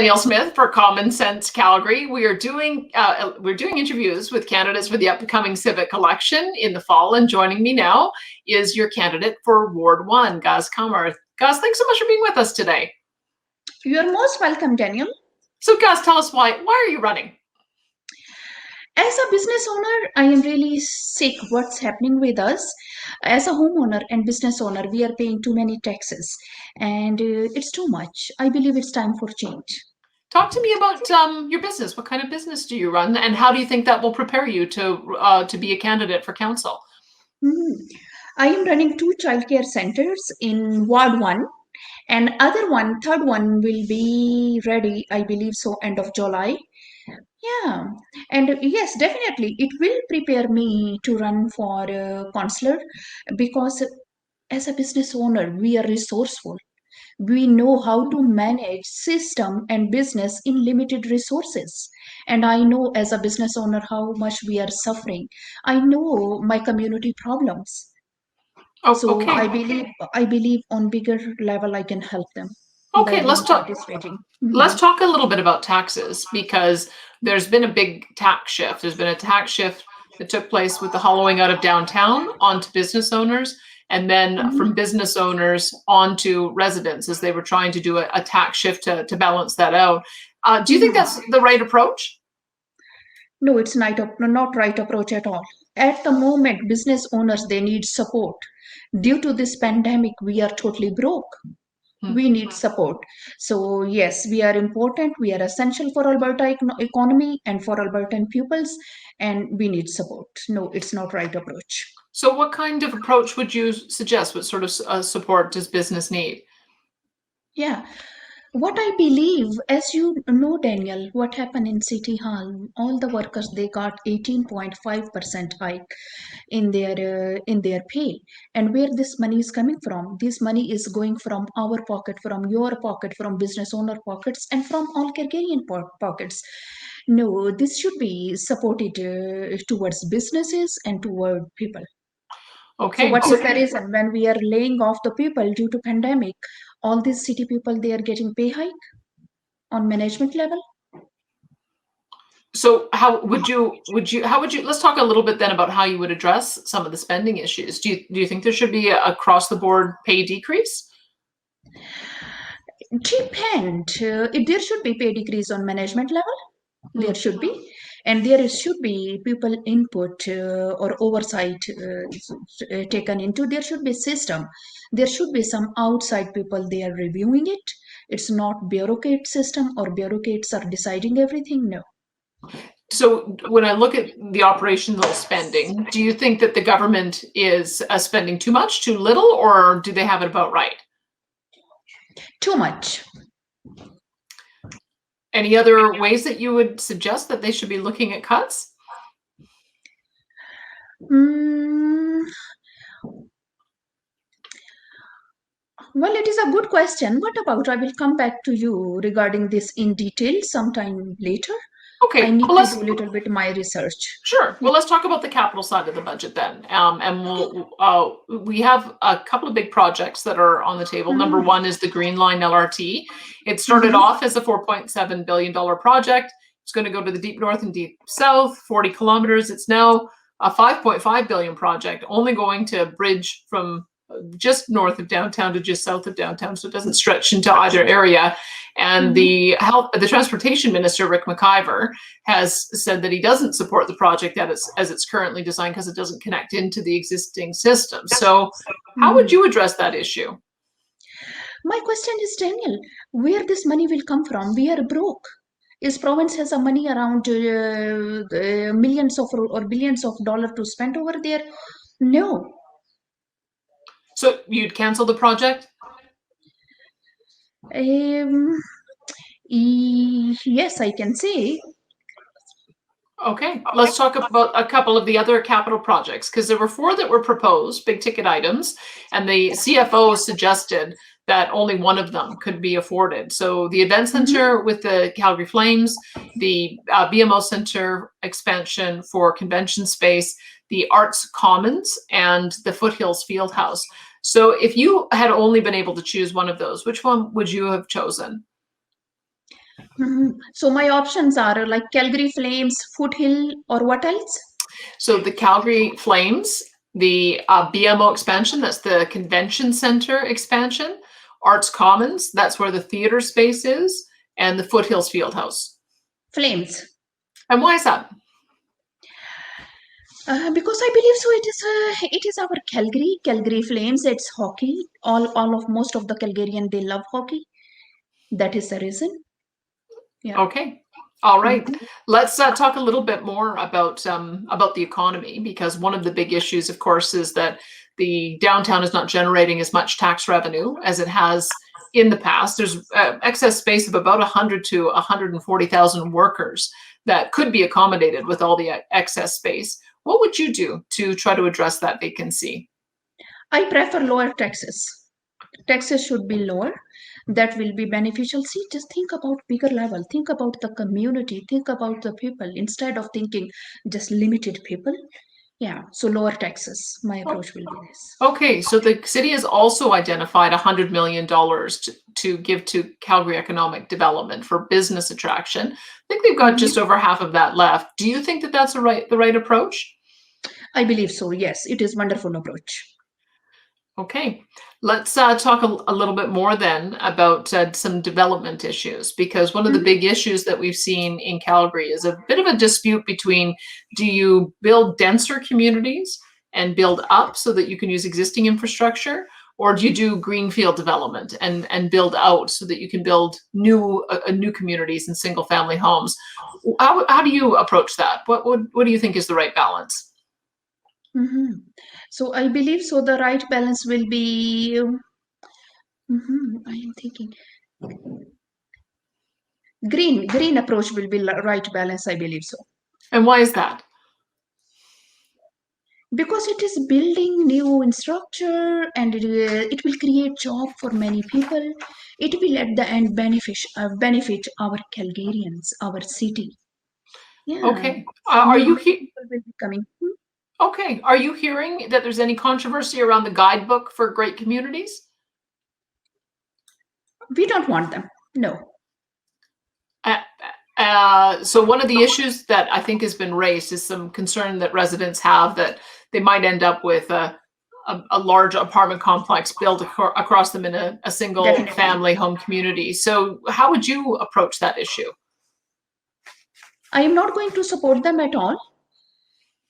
Danielle Smith for Common Sense Calgary. We're doing interviews with candidates for the upcoming civic election in the fall, and joining me now is your candidate for Ward 1, Gaz Qamar. Gaz, thanks so much for being with us today. You're most welcome, Daniel. So Gaz, tell us why are you running? As a business owner, I am really sick what's happening with us. As a homeowner and business owner, we are paying too many taxes, and it's too much. I believe it's time for change. Talk to me about your business. What kind of business do you run, and how do you think that will prepare you to be a candidate for council? I am running 2 childcare centers in Ward 1, and third one will be ready, I believe so, end of July. Yeah, and yes, definitely, it will prepare me to run for consular because as a business owner, we are resourceful. We know how to manage system and business in limited resources. And I know as a business owner how much we are suffering. I know my community problems. So Okay. I believe on bigger level I can help them by Okay, being participating. let's talk a little bit about taxes, because there's been a big tax shift. There's been a tax shift that took place with the hollowing out of downtown onto business owners, and then from business owners onto residents as they were trying to do a tax shift to balance that out. Do you think that's the right approach? No, it's not right approach at all. At the moment, business owners, they need support. Due to this pandemic, we are totally broke. We need support. So yes, we are important. We are essential for Alberta economy and for Albertan pupils, and we need support. No, it's not right approach. So what kind of approach would you suggest? What sort of support does business need? Yeah. What I believe, as you know, Daniel, what happened in City Hall, all the workers, they got 18.5% hike in their pay. And where this money is coming from? This money is going from our pocket, from your pocket, from business owner pockets, and from all Calgarian pockets. No, this should be supported towards businesses and toward people. So Okay. what is the reason when we are laying off the people due to pandemic? All these city people, they are getting pay hike on management level. So how would you let's talk a little bit then about how you would address some of the spending issues. Do you think there should be a across the board pay decrease? Depend. There should be pay decrease on management level. There should be, and there should be people input or oversight taken into. There should be system. There should be some outside people, they are reviewing it. It's not bureaucrat system or bureaucrats are deciding everything. No. So when I look at the operational spending, do you think that the government is spending too much, too little, or do they have it about right? Too much. Any other ways that you would suggest that they should be looking at cuts? Well, it is a good question. What about? I will come back to you regarding this in detail sometime later. Okay, I need well, to do a little bit my research. Sure. Well, let's talk about the capital side of the budget then. And we have a couple of big projects that are on the table. Number one is the Green Line LRT. It started off as a $4.7 billion project. It's going to go to the deep north and deep south, 40 kilometers. It's now a $5.5 billion project, only going to bridge from just north of downtown to just south of downtown, so it doesn't stretch into either area. And the transportation minister, Rick McIver, has said that he doesn't support the project as it's currently designed because it doesn't connect into the existing system. So how would you address that issue? My question is, Daniel, where this money will come from? We are broke. Is province has a money around millions of or billions of dollars to spend over there? No. So you'd cancel the project? Yes, I can say. Okay, let's talk about a couple of the other capital projects, because there were 4 that were proposed, big ticket items, and the CFO suggested that only one of them could be afforded. So the event center with the Calgary Flames, the BMO Center expansion for convention space, the Arts Commons, and the Foothills Fieldhouse. So if you had only been able to choose one of those, which one would you have chosen? So my options are like Calgary Flames, Foothill, or what else? So the Calgary Flames, the BMO expansion, that's the convention center expansion, Arts Commons, that's where the theater space is, and the Foothills Fieldhouse. Flames. And why is that? Because I believe so. It is our Calgary Flames. It's hockey. All of most of the Calgarian they love hockey. That is the reason. Yeah. Okay. All right. Mhm. Let's talk a little bit more about the economy, because one of the big issues, of course, is that the downtown is not generating as much tax revenue as it has in the past. There's excess space of about 100 to 140,000 workers that could be accommodated with all the excess space. What would you do to try to address that vacancy? I prefer lower taxes. Taxes should be lower. That will be beneficial. See, just think about bigger level. Think about the community. Think about the people instead of thinking just limited people. Yeah. So lower taxes. My approach will be this. Okay, so the city has also identified $100 million to give to Calgary Economic Development for business attraction. I think they've got just over half of that left. Do you think that that's the right approach? I believe so. Yes, it is wonderful approach. Okay, let's talk a little bit more then about some development issues, because one of the Mhm. big issues that we've seen in Calgary is a bit of a dispute between, do you build denser communities and build up so that you can use existing infrastructure, or do you do greenfield development and build out so that you can build new communities and single family homes? How do you approach that? What do you think is the right balance? Mhm. So I believe so. The right balance will be. I am thinking green approach will be right balance. I believe so And why is that? because it is building new infrastructure and it will create job for many people. It will at the end benefit our Calgarians, our city. Yeah, Okay. Are new you people will be coming. Okay. Are you hearing that there's any controversy around the guidebook for great communities? We don't want them. No. Uh, so one of the issues that I think has been raised is some concern that residents have that they might end up with a large apartment complex built across them in a single Definitely. family home community. So how would you approach that issue? I am not going to support them at all.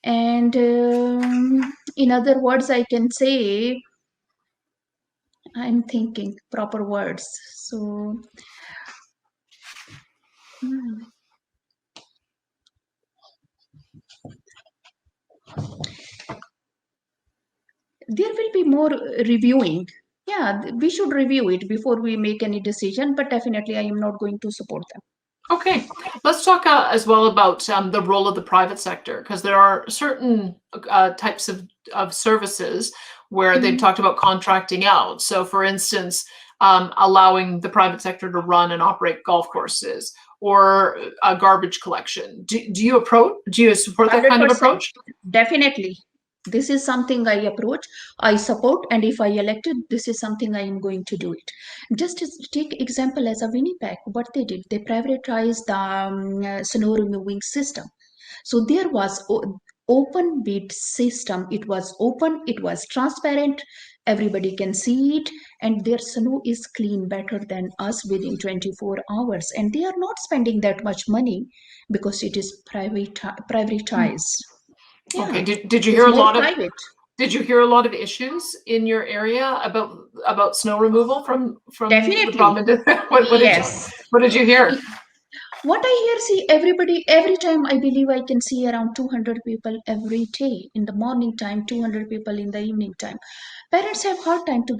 And in other words, I can say I'm thinking proper words. So hmm, there will be more reviewing. Yeah, we should review it before we make any decision. But definitely, I am not going to support them. Okay, let's talk as well about the role of the private sector, because there are certain types of services where they've Mhm. talked about contracting out. So, for instance, allowing the private sector to run and operate golf courses or garbage collection. Do you support that kind of 100%. approach? Definitely. This is something I approach, I support, and if I elected, this is something I am going to do it. Just as take example as a Winnipeg, what they did, they privatized the snow removing system. So there was open bid system. It was open, it was transparent, everybody can see it, and their snow is clean better than us within 24 hours. And they are not spending that much money because it is privatized. Okay. Yeah, Did you it hear is a more lot of private. Did you hear a lot of issues in your area about snow removal from the Definitely. province? Yes. What did you hear? What I hear, see, every time I believe I can see around 200 people every day in the morning time, 200 people in the evening time. Parents have hard time to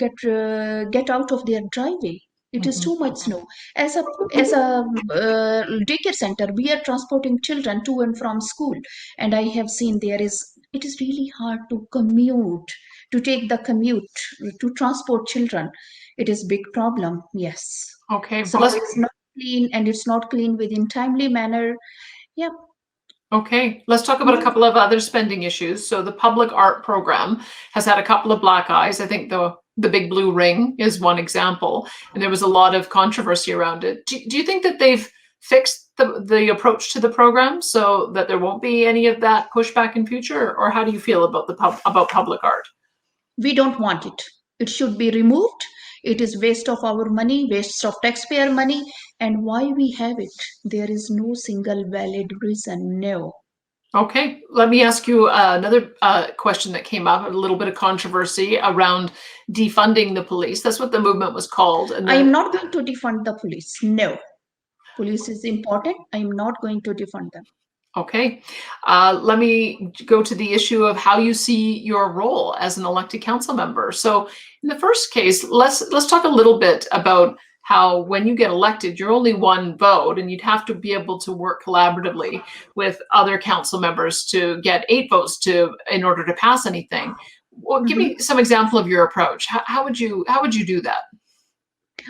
get out of their driveway. It is Mhm. too much snow. As a daycare center, we are transporting children to and from school, and I have seen it is really hard to commute, to take the commute to transport children. It is big problem. Yes. Okay, So it's not clean and it's not clean within timely manner. Yeah. let's talk about a Mhm. couple of other spending issues. So the public art program has had a couple of black eyes. I think the Big Blue Ring is one example, and there was a lot of controversy around it. Do you think that they've fix the approach to the program so that there won't be any of that pushback in future? Or how do you feel about about public art? We don't want it. It should be removed. It is waste of our money, waste of taxpayer money. And why we have it? There is no single valid reason. No. Okay, let me ask you another question that came up, a little bit of controversy around defunding the police. That's what the movement was called. And I am not going to defund the police. No. Police is important. I am not going to defund them. Okay, let me go to the issue of how you see your role as an elected council member. So, in the first case, let's talk a little bit about how when you get elected, you're only one vote, and you'd have to be able to work collaboratively with other council members to get 8 votes in order to pass anything. Well, give me some example of your approach. How would you do that?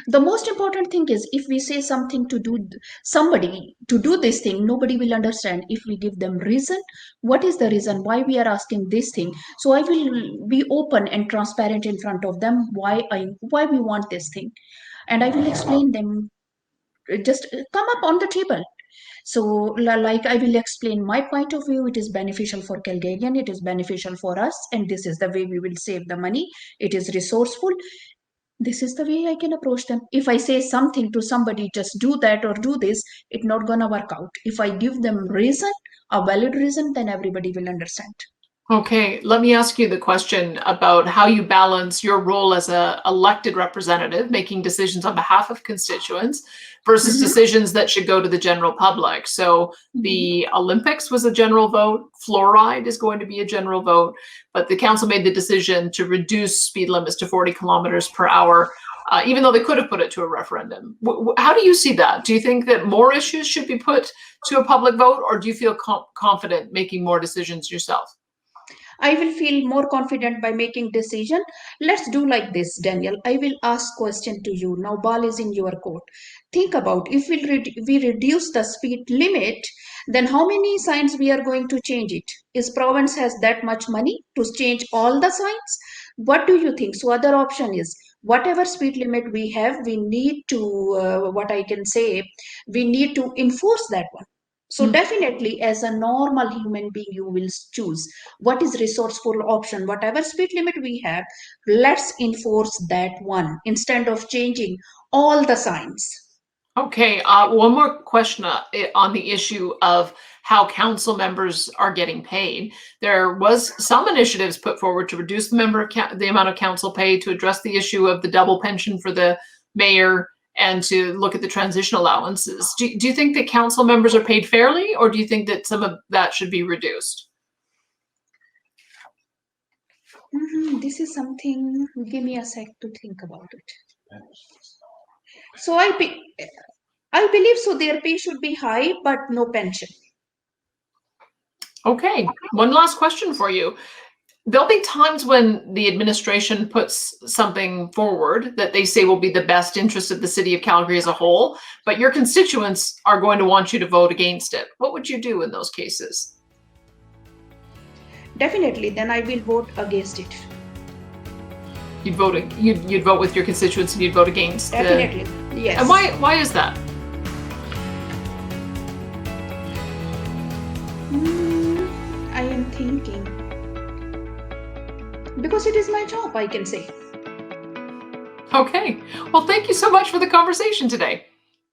The most important thing is if we say something to do somebody to do this thing, nobody will understand. If we give them reason, what is the reason why we are asking this thing? So I will be open and transparent in front of them why we want this thing, and I will explain them. Just come up on the table. So like I will explain my point of view. It is beneficial for Calgarian, it is beneficial for us, and this is the way we will save the money. It is resourceful. This is the way I can approach them. If I say something to somebody, just do that or do this, it's not gonna work out. If I give them reason, a valid reason, then everybody will understand. Okay, let me ask you the question about how you balance your role as a elected representative, making decisions on behalf of constituents, versus decisions that should go to the general public. So the Olympics was a general vote, fluoride is going to be a general vote, but the council made the decision to reduce speed limits to 40 kilometers per hour, even though they could have put it to a referendum. How do you see that? Do you think that more issues should be put to a public vote, or do you feel confident making more decisions yourself? I will feel more confident by making decision. Let's do like this, Daniel. I will ask question to you. Now ball is in your court. Think about if we reduce the speed limit, then how many signs we are going to change it? Is province has that much money to change all the signs? What do you think? So other option is whatever speed limit we have, we need to what I can say, we need to enforce that one. So definitely, as a normal human being, you will choose what is resourceful option. Whatever speed limit we have, let's enforce that one instead of changing all the signs. Okay, one more question on the issue of how council members are getting paid. There was some initiatives put forward to reduce the amount of council pay, to address the issue of the double pension for the mayor, and to look at the transition allowances. Do you think that council members are paid fairly, or do you think that some of that should be reduced? This is something, give me a sec to think about it. So I believe so their pay should be high, but no pension. Okay, one last question for you. There'll be times when the administration puts something forward that they say will be the best interest of the city of Calgary as a whole, but your constituents are going to want you to vote against it. What would you do in those cases? Definitely, then I will vote against it. You'd vote with your constituents, and you'd vote against. Definitely, yes. And why is that? I am thinking. Because it is my job, I can say. Okay. Well, thank you so much for the conversation today.